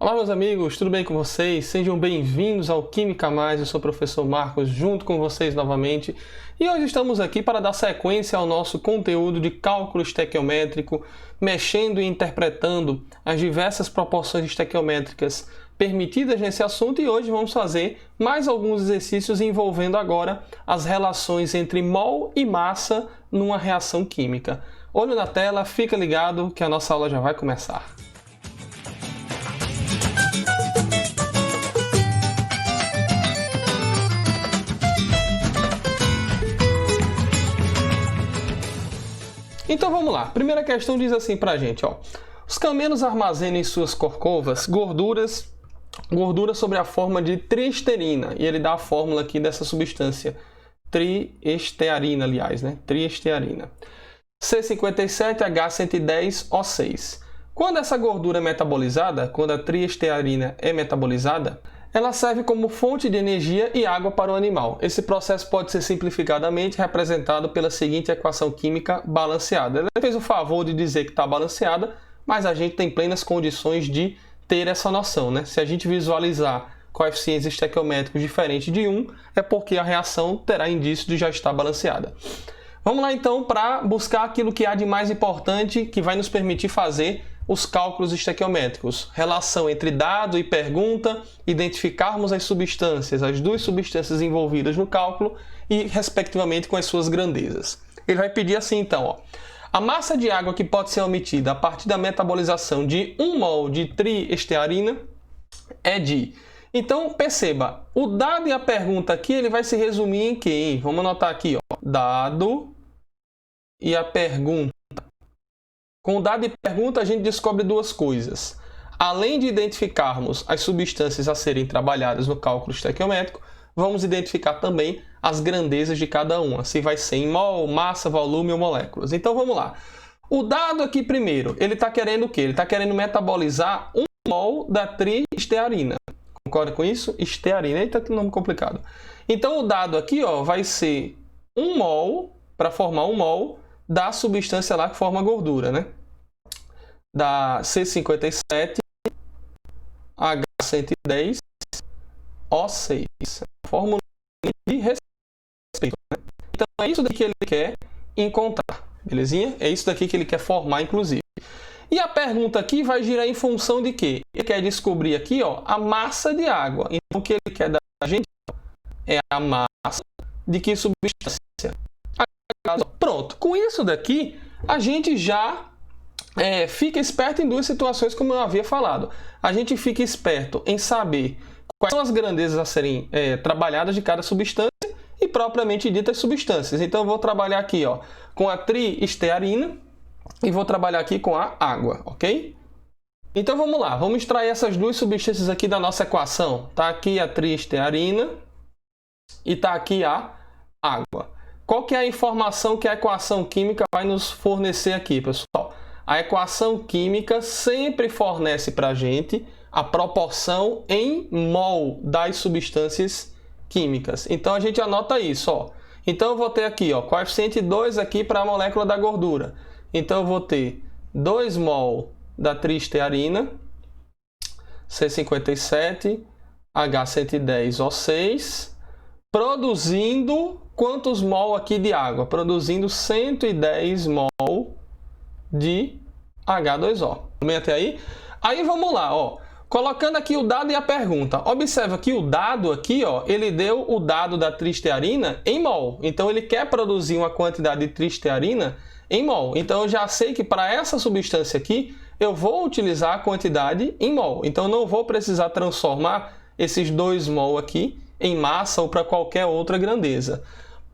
Olá meus amigos, tudo bem com vocês? Sejam bem-vindos ao Química Mais, eu sou o professor Marcos, junto com vocês novamente. E hoje estamos aqui para dar sequência ao nosso conteúdo de cálculo estequiométrico, mexendo e interpretando as diversas proporções estequiométricas permitidas nesse assunto. E hoje vamos fazer mais alguns exercícios envolvendo agora as relações entre mol e massa numa reação química. Olho na tela, fica ligado que a nossa aula já vai começar. Então vamos lá. Primeira questão diz assim pra gente, ó. Os camelos armazenam em suas corcovas gorduras sobre a forma de triestearina. E ele dá a fórmula aqui dessa substância. Triestearina, aliás, né? Triestearina. C57H110O6. Quando essa gordura é metabolizada, quando a triestearina é metabolizada, ela serve como fonte de energia e água para o animal. Esse processo pode ser simplificadamente representado pela seguinte equação química balanceada. Ela fez o favor de dizer que está balanceada, mas a gente tem plenas condições de ter essa noção, né? Se a gente visualizar coeficientes estequiométricos diferentes de 1, é porque a reação terá indício de já estar balanceada. Vamos lá então para buscar aquilo que há de mais importante que vai nos permitir fazer os cálculos estequiométricos. Relação entre dado e pergunta, identificarmos as substâncias, as duas substâncias envolvidas no cálculo e, respectivamente, com as suas grandezas. Ele vai pedir assim então, ó. A massa de água que pode ser obtida a partir da metabolização de 1 mol de triestearina é de... Então, perceba, o dado e a pergunta aqui ele vai se resumir em quê, hein? Vamos anotar aqui, ó. Dado e a pergunta. Com o dado e pergunta, a gente descobre duas coisas. Além de identificarmos as substâncias a serem trabalhadas no cálculo estequiométrico, vamos identificar também as grandezas de cada uma. Se vai ser em mol, massa, volume ou moléculas. Então, vamos lá. O dado aqui primeiro, ele está querendo o quê? Ele está querendo metabolizar 1 mol da triestearina. Concorda com isso? Estearina. Eita, que nome complicado. Então, o dado aqui ó, vai ser 1 mol, para formar 1 mol, da substância lá que forma a gordura, né? Da C57H110O6. Fórmula de respeito, né? Então, é isso daqui que ele quer encontrar, belezinha? É isso daqui que ele quer formar, inclusive. E a pergunta aqui vai girar em função de quê? Ele quer descobrir aqui, ó, a massa de água. Então, o que ele quer da gente é a massa de que substância? Pronto, com isso daqui, a gente já fica esperto em duas situações, como eu havia falado. A gente fica esperto em saber quais são as grandezas a serem trabalhadas de cada substância e propriamente ditas substâncias. Então, eu vou trabalhar aqui ó, com a triestearina e vou trabalhar aqui com a água, ok? Então, vamos lá. Vamos extrair essas duas substâncias aqui da nossa equação. Está aqui a triestearina e está aqui a água. Qual que é a informação que a equação química vai nos fornecer aqui, pessoal? A equação química sempre fornece para a gente a proporção em mol das substâncias químicas. Então, a gente anota isso, ó. Então, eu vou ter aqui, ó, coeficiente 2 aqui para a molécula da gordura. Então, eu vou ter 2 mol da triestearina, C57H110O6, produzindo quantos mol aqui de água? Produzindo 110 mol de H2O. Bem até aí? Aí vamos lá, ó. Colocando aqui o dado e a pergunta. Observa que o dado aqui, ó, ele deu o dado da triestearina em mol. Então, ele quer produzir uma quantidade de triestearina em mol. Então, eu já sei que para essa substância aqui, eu vou utilizar a quantidade em mol. Então, eu não vou precisar transformar esses 2 mol aqui em massa ou para qualquer outra grandeza.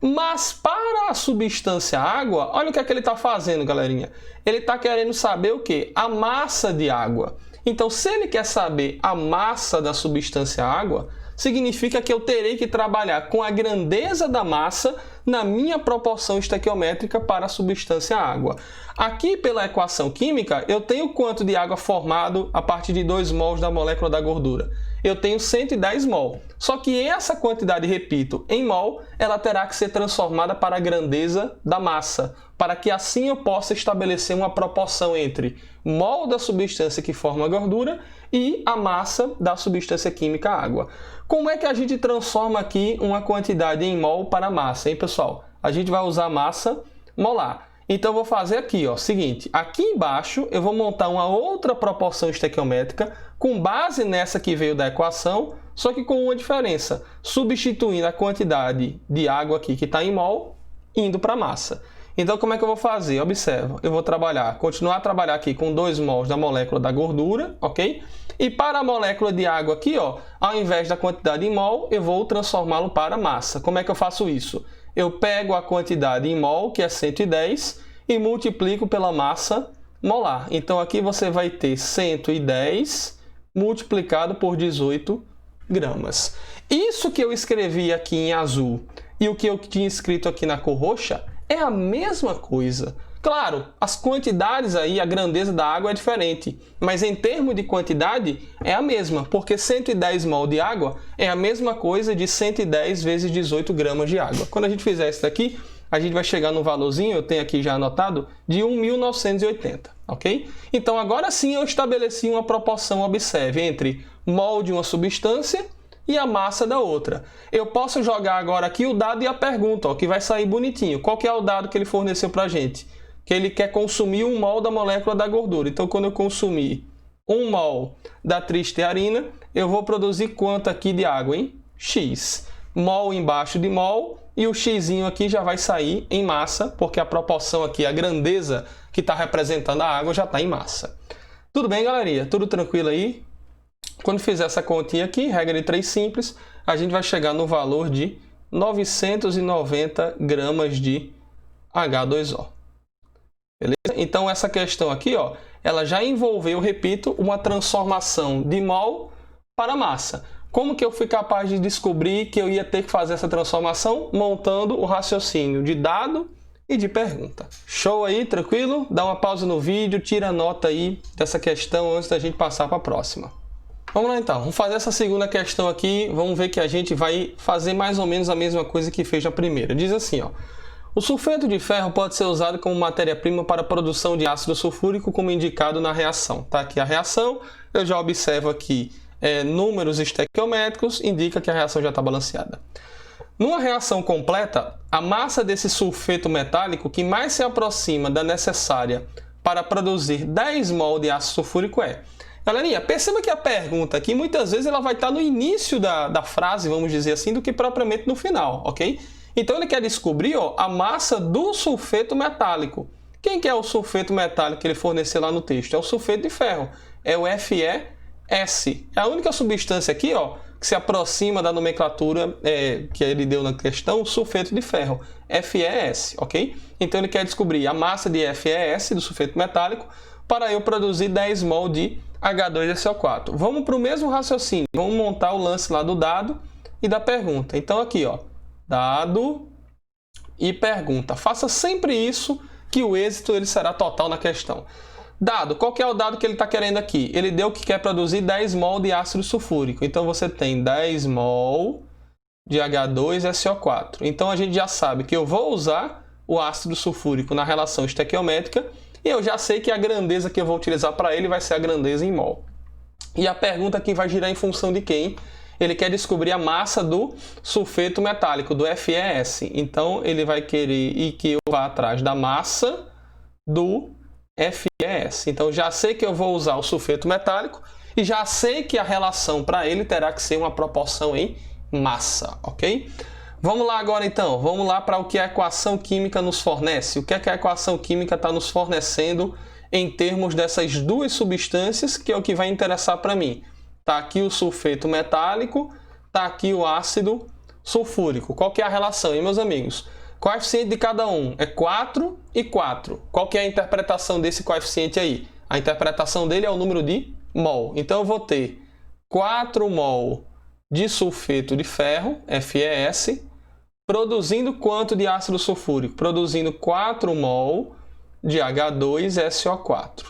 Mas para a substância água, olha o que é que ele está fazendo, galerinha. Ele está querendo saber o quê? A massa de água. Então, se ele quer saber a massa da substância água, significa que eu terei que trabalhar com a grandeza da massa na minha proporção estequiométrica para a substância água. Aqui, pela equação química, eu tenho quanto de água formado a partir de 2 mols da molécula da gordura? eu tenho 110 mol. Só que essa quantidade, repito, em mol, ela terá que ser transformada para a grandeza da massa, para que assim eu possa estabelecer uma proporção entre mol da substância que forma a gordura e a massa da substância química água. Como é que a gente transforma aqui uma quantidade em mol para massa, hein, pessoal? A gente vai usar massa molar. Então, eu vou fazer aqui, ó, seguinte, aqui embaixo eu vou montar uma outra proporção estequiométrica com base nessa que veio da equação, só que com uma diferença, substituindo a quantidade de água aqui que está em mol, indo para a massa. Então, como é que eu vou fazer? Observa, eu vou continuar a trabalhar aqui com 2 mols da molécula da gordura, ok? E para a molécula de água aqui, ó, ao invés da quantidade em mol, eu vou transformá-lo para massa. Como é que eu faço isso? Eu pego a quantidade em mol, que é 110, e multiplico pela massa molar. Então, aqui você vai ter 110 multiplicado por 18 gramas. Isso que eu escrevi aqui em azul e o que eu tinha escrito aqui na cor roxa é a mesma coisa. Claro, as quantidades aí, a grandeza da água é diferente, mas em termos de quantidade é a mesma, porque 110 mol de água é a mesma coisa de 110 vezes 18 gramas de água. Quando a gente fizer isso daqui, a gente vai chegar no valorzinho, eu tenho aqui já anotado, de 1.980, ok? Então, agora sim eu estabeleci uma proporção, observe, entre mol de uma substância e a massa da outra. Eu posso jogar agora aqui o dado e a pergunta, ó, que vai sair bonitinho. Qual que é o dado que ele forneceu para a gente? Que ele quer consumir 1 mol da molécula da gordura. Então, quando eu consumir 1 mol da tristearina, eu vou produzir quanto aqui de água, hein? X. Mol embaixo de mol, e o xzinho aqui já vai sair em massa, porque a proporção aqui, a grandeza que está representando a água já está em massa. Tudo bem, galerinha? Tudo tranquilo aí? Quando fizer essa continha aqui, regra de 3 simples, a gente vai chegar no valor de 990 gramas de H2O. Beleza? Então, essa questão aqui, ó, ela já envolveu, repito, uma transformação de mol para massa. Como que eu fui capaz de descobrir que eu ia ter que fazer essa transformação? Montando o raciocínio de dado e de pergunta. Show aí, tranquilo? Dá uma pausa no vídeo, tira a nota aí dessa questão antes da gente passar para a próxima. Vamos lá então, vamos fazer essa segunda questão aqui, vamos ver que a gente vai fazer mais ou menos a mesma coisa que fez a primeira. Diz assim, ó. O sulfeto de ferro pode ser usado como matéria-prima para a produção de ácido sulfúrico, como indicado na reação. Tá aqui a reação, eu já observo aqui números estequiométricos, indica que a reação já está balanceada. Numa reação completa, a massa desse sulfeto metálico que mais se aproxima da necessária para produzir 10 mol de ácido sulfúrico é... Galerinha, perceba que a pergunta aqui, muitas vezes, ela vai estar no início da frase, vamos dizer assim, do que propriamente no final, ok? Então, ele quer descobrir, ó, a massa do sulfeto metálico. Quem que é o sulfeto metálico que ele forneceu lá no texto? É o sulfeto de ferro, é o FeS. É a única substância aqui, ó, que se aproxima da nomenclatura que ele deu na questão, sulfeto de ferro, FeS, ok? Então, ele quer descobrir a massa de FeS, do sulfeto metálico, para eu produzir 10 mol de H2SO4. Vamos para o mesmo raciocínio, vamos montar o lance lá do dado e da pergunta. Então, aqui, ó, dado e pergunta. Faça sempre isso, que o êxito ele será total na questão. Dado, qual que é o dado que ele está querendo aqui? Ele deu que quer produzir 10 mol de ácido sulfúrico. Então, você tem 10 mol de H2SO4. Então, a gente já sabe que eu vou usar o ácido sulfúrico na relação estequiométrica e eu já sei que a grandeza que eu vou utilizar para ele vai ser a grandeza em mol. E a pergunta aqui vai girar em função de quem? Ele quer descobrir a massa do sulfeto metálico, do FeS. Então, ele vai querer que eu vá atrás da massa do FeS. Então, já sei que eu vou usar o sulfeto metálico e já sei que a relação para ele terá que ser uma proporção em massa, ok? Vamos lá agora então, vamos lá para o que a equação química nos fornece. O que é que a equação química está nos fornecendo em termos dessas duas substâncias, que é o que vai interessar para mim. Está aqui o sulfeto metálico, está aqui o ácido sulfúrico. Qual que é a relação, hein, meus amigos? Coeficiente de cada um é 4 e 4. Qual que é a interpretação desse coeficiente aí? A interpretação dele é o número de mol. Então, eu vou ter 4 mol de sulfeto de ferro, FeS, produzindo quanto de ácido sulfúrico? Produzindo 4 mol de H2SO4.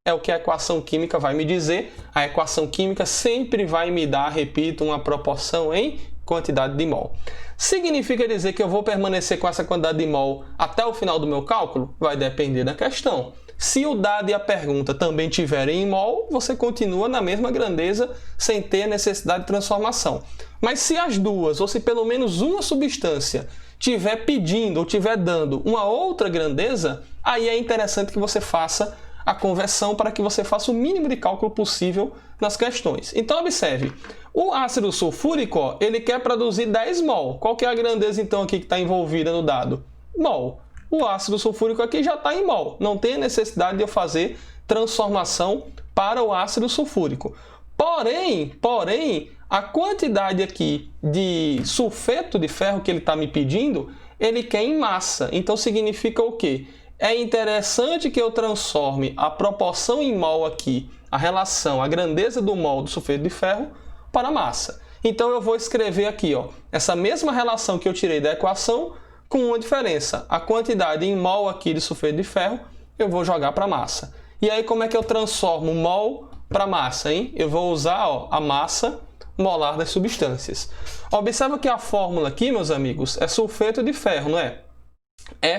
É o que a equação química vai me dizer. A equação química sempre vai me dar, repito, uma proporção em quantidade de mol. Significa dizer que eu vou permanecer com essa quantidade de mol até o final do meu cálculo? Vai depender da questão. Se o dado e a pergunta também tiverem em mol, você continua na mesma grandeza sem ter necessidade de transformação. Mas se as duas, ou se pelo menos uma substância, estiver pedindo ou estiver dando uma outra grandeza, aí é interessante que você faça a conversão para que você faça o mínimo de cálculo possível nas questões. Então, observe, o ácido sulfúrico, ele quer produzir 10 mol. Qual que é a grandeza, então, aqui que está envolvida no dado? Mol. O ácido sulfúrico aqui já está em mol. Não tem a necessidade de eu fazer transformação para o ácido sulfúrico. Porém, a quantidade aqui de sulfeto de ferro que ele está me pedindo, ele quer em massa. Então, significa o quê? É interessante que eu transforme a proporção em mol aqui, a relação, a grandeza do mol do sulfeto de ferro para a massa. Então, eu vou escrever aqui, ó, essa mesma relação que eu tirei da equação, com uma diferença. A quantidade em mol aqui de sulfeto de ferro, eu vou jogar para a massa. E aí, como é que eu transformo mol para massa, hein? Eu vou usar, ó, a massa molar das substâncias. Observa que a fórmula aqui, meus amigos, é sulfeto de ferro, não é?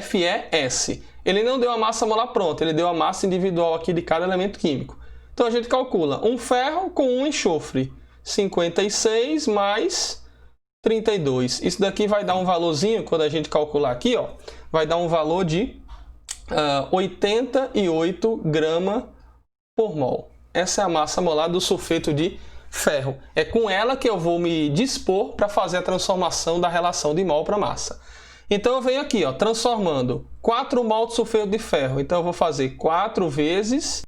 FeS. Ele não deu a massa molar pronta, ele deu a massa individual aqui de cada elemento químico. Então, a gente calcula um ferro com um enxofre. 56 mais 32. Isso daqui vai dar um valorzinho, quando a gente calcular aqui, ó, vai dar um valor de 88 gramas por mol. Essa é a massa molar do sulfeto de ferro. É com ela que eu vou me dispor para fazer a transformação da relação de mol para massa. Então, eu venho aqui, ó, transformando 4 mol de sulfeto de ferro. Então, eu vou fazer 4 vezes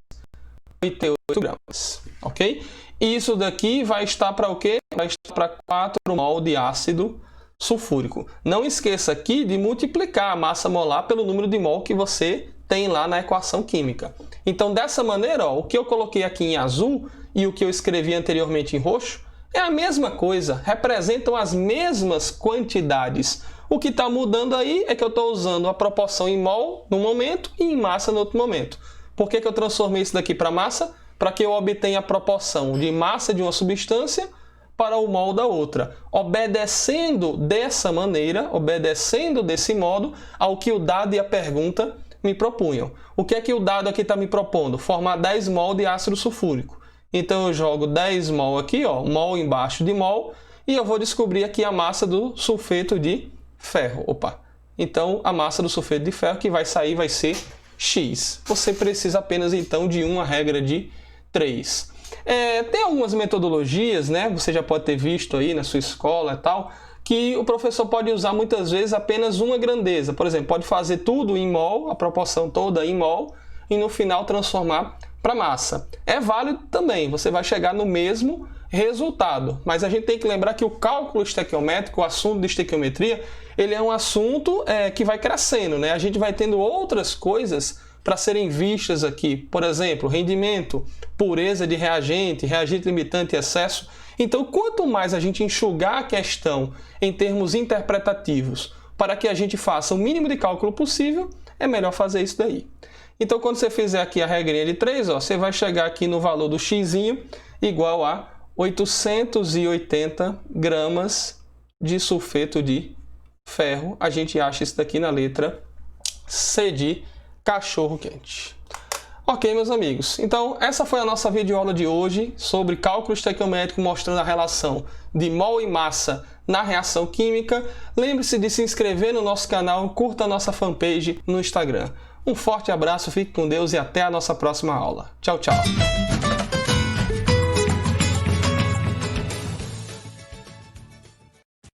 88 gramas, ok? Isso daqui vai estar para o quê? Vai estar para 4 mol de ácido sulfúrico. Não esqueça aqui de multiplicar a massa molar pelo número de mol que você tem lá na equação química. Então, dessa maneira, ó, o que eu coloquei aqui em azul e o que eu escrevi anteriormente em roxo é a mesma coisa, representam as mesmas quantidades. O que está mudando aí é que eu estou usando a proporção em mol no momento e em massa no outro momento. Por que eu transformei isso daqui para massa? Para que eu obtenha a proporção de massa de uma substância para o mol da outra, obedecendo dessa maneira, obedecendo desse modo ao que o dado e a pergunta me propunham. O que é que o dado aqui está me propondo? Formar 10 mol de ácido sulfúrico. Então eu jogo 10 mol aqui, ó, mol embaixo de mol, e eu vou descobrir aqui a massa do sulfeto de ferro. Opa! Então a massa do sulfeto de ferro que vai sair vai ser X. Você precisa apenas então de uma regra de 3. Tem algumas metodologias, né? Você já pode ter visto aí na sua escola e tal, que o professor pode usar muitas vezes apenas uma grandeza. Por exemplo, pode fazer tudo em mol, a proporção toda em mol, e no final transformar para massa. É válido também, você vai chegar no mesmo resultado. Mas a gente tem que lembrar que o cálculo estequiométrico, o assunto de estequiometria, ele é um assunto que vai crescendo, né? A gente vai tendo outras coisas para serem vistas aqui. Por exemplo, rendimento, pureza de reagente, reagente limitante e excesso. Então, quanto mais a gente enxugar a questão em termos interpretativos para que a gente faça o mínimo de cálculo possível, é melhor fazer isso daí. Então, quando você fizer aqui a regrinha de 3, ó, você vai chegar aqui no valor do x igual a 880 gramas de sulfeto de ferro. A gente acha isso daqui na letra C de cachorro quente. Ok, meus amigos. Então, essa foi a nossa videoaula de hoje sobre cálculo estequiométrico, mostrando a relação de mol e massa na reação química. Lembre-se de se inscrever no nosso canal, curta a nossa fanpage no Instagram. Um forte abraço, fique com Deus e até a nossa próxima aula. Tchau, tchau!